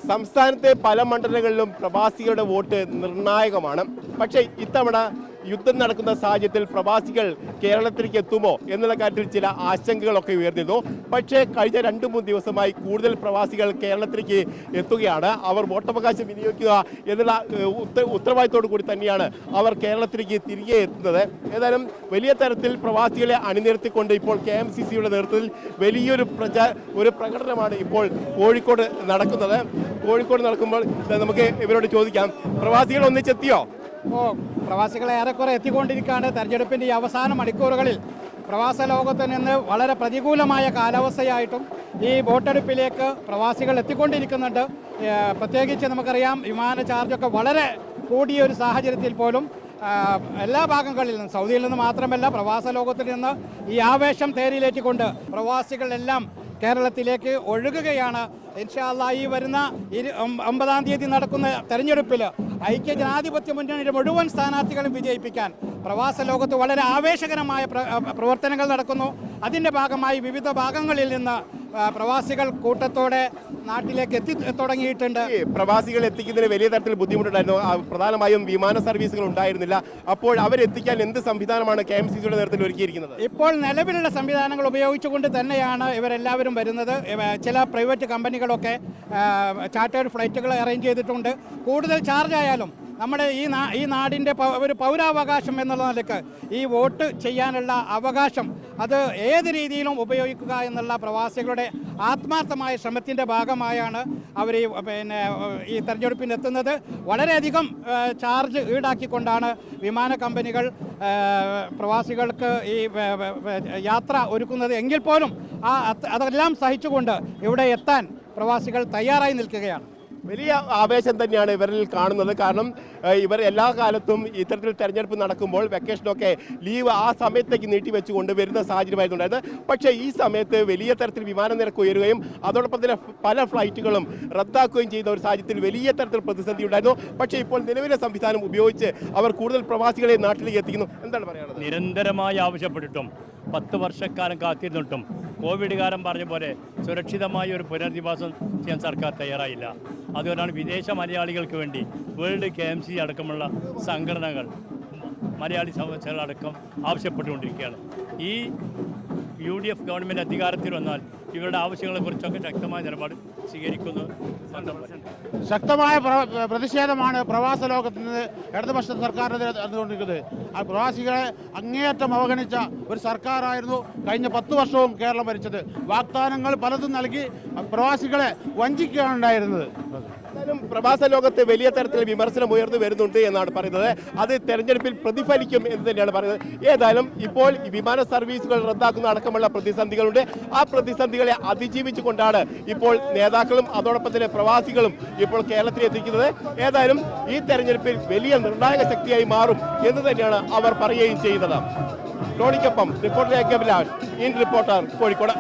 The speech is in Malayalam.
സംസ്ഥാനത്തെ പല മണ്ഡലങ്ങളിലും പ്രവാസികളുടെ വോട്ട് നിർണായകമാണ്. പക്ഷേ ഇത്തവണ യുദ്ധം നടക്കുന്ന സാഹചര്യത്തിൽ പ്രവാസികൾ കേരളത്തിലേക്ക് എത്തുമോ എന്നുള്ള കാര്യത്തിൽ ചില ആശങ്കകളൊക്കെ ഉയർന്നിരുന്നു. പക്ഷേ കഴിഞ്ഞ 2-3 ദിവസമായി കൂടുതൽ പ്രവാസികൾ കേരളത്തിലേക്ക് എത്തുകയാണ്. അവർ വോട്ടവകാശം വിനിയോഗിക്കുക എന്നുള്ള ഉത്തരവാദിത്തോടു കൂടി തന്നെയാണ് അവർ കേരളത്തിലേക്ക് തിരികെ എത്തുന്നത്. ഏതായാലും വലിയ തരത്തിൽ പ്രവാസികളെ അണിനിരത്തിക്കൊണ്ട് ഇപ്പോൾ KMCCയുടെ നേതൃത്വത്തിൽ വലിയൊരു പ്രകടനമാണ് ഇപ്പോൾ കോഴിക്കോട് നടക്കുന്നത്. കോഴിക്കോട് നടക്കുമ്പോൾ നമുക്ക് ഇവരോട് ചോദിക്കാം, പ്രവാസികൾ ഒന്നിച്ചെത്തിയോ? പ്രവാസികളെ ഏറെക്കുറെ എത്തിക്കൊണ്ടിരിക്കുകയാണ്. തെരഞ്ഞെടുപ്പിൻ്റെ ഈ അവസാന മണിക്കൂറുകളിൽ പ്രവാസ ലോകത്ത് നിന്ന് വളരെ പ്രതികൂലമായ കാലാവസ്ഥയായിട്ടും ഈ വോട്ടെടുപ്പിലേക്ക് പ്രവാസികൾ എത്തിക്കൊണ്ടിരിക്കുന്നുണ്ട്. പ്രത്യേകിച്ച് നമുക്കറിയാം, വിമാന ചാർജൊക്കെ വളരെ കൂടിയ ഒരു സാഹചര്യത്തിൽ പോലും എല്ലാ ഭാഗങ്ങളിൽ നിന്നും, സൗദിയിൽ നിന്ന് മാത്രമല്ല പ്രവാസ ലോകത്തിൽ നിന്ന് ഈ ആവേശം തേരിലേറ്റിക്കൊണ്ട് പ്രവാസികളെല്ലാം കേരളത്തിലേക്ക് ഒഴുകുകയാണ്. ഇൻഷാ അല്ലാഹ് ഈ വരുന്ന 9-ാം തീയതി നടക്കുന്ന തെരഞ്ഞെടുപ്പിൽ ഐക്യ ജനാധിപത്യ മുന്നണിയുടെ മുഴുവൻ സ്ഥാനാർത്ഥികളും വിജയിപ്പിക്കാൻ പ്രവാസ ലോകത്ത് വളരെ ആവേശകരമായ പ്രവർത്തനങ്ങൾ നടക്കുന്നു. അതിൻ്റെ ഭാഗമായി വിവിധ ഭാഗങ്ങളിൽ നിന്ന് പ്രവാസികൾ കൂട്ടത്തോടെ നാട്ടിലേക്ക് എത്തി തുടങ്ങിയിട്ടുണ്ട്. പ്രവാസികൾ എത്തിക്കുന്നതിന് വലിയ തരത്തിൽ ബുദ്ധിമുട്ടുണ്ടായിരുന്നു. പ്രധാനമായും വിമാന സർവീസുകൾ ഉണ്ടായിരുന്നില്ല. അപ്പോൾ അവരെത്തിക്കാൻ എന്ത് സംവിധാനമാണ് KMCCയുടെ നേതൃത്വത്തിൽ ഒരുക്കിയിരിക്കുന്നത്? ഇപ്പോൾ നിലവിലുള്ള സംവിധാനങ്ങൾ ഉപയോഗിച്ചുകൊണ്ട് തന്നെയാണ് ഇവരെല്ലാവരും വരുന്നത്. ചില പ്രൈവറ്റ് കമ്പനികളൊക്കെ ചാർട്ടേഡ് ഫ്ലൈറ്റുകൾ അറേഞ്ച് ചെയ്തിട്ടുണ്ട്. കൂടുതൽ ചാർജ് ആയാലും നമ്മുടെ ഈ നാടിൻ്റെ ഒരു പൗരാവകാശം എന്നുള്ള നിലയ്ക്ക് ഈ വോട്ട് ചെയ്യാനുള്ള അവകാശം അത് ഏത് രീതിയിലും ഉപയോഗിക്കുക എന്നുള്ള പ്രവാസികളുടെ ആത്മാർത്ഥമായ ശ്രമത്തിൻ്റെ ഭാഗമായാണ് അവർ ഈ തെരഞ്ഞെടുപ്പിന് എത്തുന്നത്. വളരെയധികം ചാർജ് ഈടാക്കിക്കൊണ്ടാണ് വിമാന കമ്പനികൾ പ്രവാസികൾക്ക് ഈ യാത്ര ഒരുക്കുന്നത്. എങ്കിൽ പോലും അതെല്ലാം സഹിച്ചുകൊണ്ട് ഇവിടെ എത്താൻ പ്രവാസികൾ തയ്യാറായി നിൽക്കുകയാണ്. വലിയ ആവേശം തന്നെയാണ് ഇവരിൽ കാണുന്നത്. കാരണം ഇവർ എല്ലാ കാലത്തും ഇത്തരത്തിൽ തെരഞ്ഞെടുപ്പ് നടക്കുമ്പോൾ വെക്കേഷനൊക്കെ ലീവ് ആ സമയത്തേക്ക് നീട്ടിവെച്ചുകൊണ്ട് വരുന്ന സാഹചര്യമായിരുന്നുണ്ടായിരുന്നത്. പക്ഷേ ഈ സമയത്ത് വലിയ തരത്തിൽ വിമാന നിരക്ക് ഉയരുകയും അതോടൊപ്പം തന്നെ പല ഫ്ലൈറ്റുകളും റദ്ദാക്കുകയും ചെയ്ത ഒരു സാഹചര്യത്തിൽ വലിയ തരത്തിൽ പ്രതിസന്ധി ഉണ്ടായിരുന്നു. പക്ഷേ ഇപ്പോൾ നിലവിലെ സംവിധാനം ഉപയോഗിച്ച് അവർ കൂടുതൽ പ്രവാസികളെ നാട്ടിലേക്ക് എത്തിക്കുന്നു. എന്താണ് പറയാനുള്ളത്? നിരന്തരമായി ആവശ്യപ്പെട്ടിട്ടും 10 വർഷക്കാലം കാത്തിരുന്നിട്ടും കോവിഡ് കാലം പറഞ്ഞ പോലെ സുരക്ഷിതമായ ഒരു പുനരധിവാസം ചെയ്യാൻ സർക്കാർ തയ്യാറായില്ല. അതുകൊണ്ടാണ് വിദേശ മലയാളികൾക്ക് വേണ്ടി വേൾഡ് KMCC അടക്കമുള്ള സംഘടനകൾ മലയാളി സമൂഹങ്ങളടക്കം ആവശ്യപ്പെട്ടുകൊണ്ടിരിക്കുകയാണ്. ഈ UDF ഗവൺമെൻറ് അധികാരത്തിൽ വന്നാൽ ഇവരുടെ ആവശ്യങ്ങളെക്കുറിച്ചൊക്കെ ശക്തമായ നിലപാട് സ്വീകരിക്കുന്നത്. ശക്തമായ പ്രതിഷേധമാണ് പ്രവാസ ലോകത്ത് നിന്ന് ഇടതുപക്ഷ സർക്കാരിനെതിരെ നടന്നുകൊണ്ടിരിക്കുന്നത്. ആ പ്രവാസികളെ അങ്ങേയറ്റം അവഗണിച്ച ഒരു സർക്കാരായിരുന്നു കഴിഞ്ഞ 10 വർഷവും കേരളം ഭരിച്ചത്. വാഗ്ദാനങ്ങൾ പലതും നൽകി പ്രവാസികളെ വഞ്ചിക്കുകയാണ് ഉണ്ടായിരുന്നത്. പ്രവാസ ലോകത്ത് വലിയ തരത്തിൽ വിമർശനം ഉയർന്നു വരുന്നുണ്ട് എന്നാണ് പറയുന്നത്. അത് തെരഞ്ഞെടുപ്പിൽ പ്രതിഫലിക്കും എന്ന് തന്നെയാണ് പറയുന്നത്. ഏതായാലും ഇപ്പോൾ വിമാന സർവീസുകൾ റദ്ദാക്കുന്ന അടക്കമുള്ള പ്രതിസന്ധികളുണ്ട്. ആ പ്രതിസന്ധികളെ അതിജീവിച്ചുകൊണ്ടാണ് ഇപ്പോൾ നേതാക്കളും അതോടൊപ്പം തന്നെ പ്രവാസികളും ഇപ്പോൾ കേരളത്തിൽ എത്തിക്കുന്നത്. ഏതായാലും ഈ തെരഞ്ഞെടുപ്പിൽ വലിയ നിർണായക ശക്തിയായി മാറും എന്ന് തന്നെയാണ് അവർ പറയുകയും ചെയ്യുന്നത്. ടോണിക്കൊപ്പം റിപ്പോർട്ടർ ഇൻ റിപ്പോർട്ടർ കോഴിക്കോട്.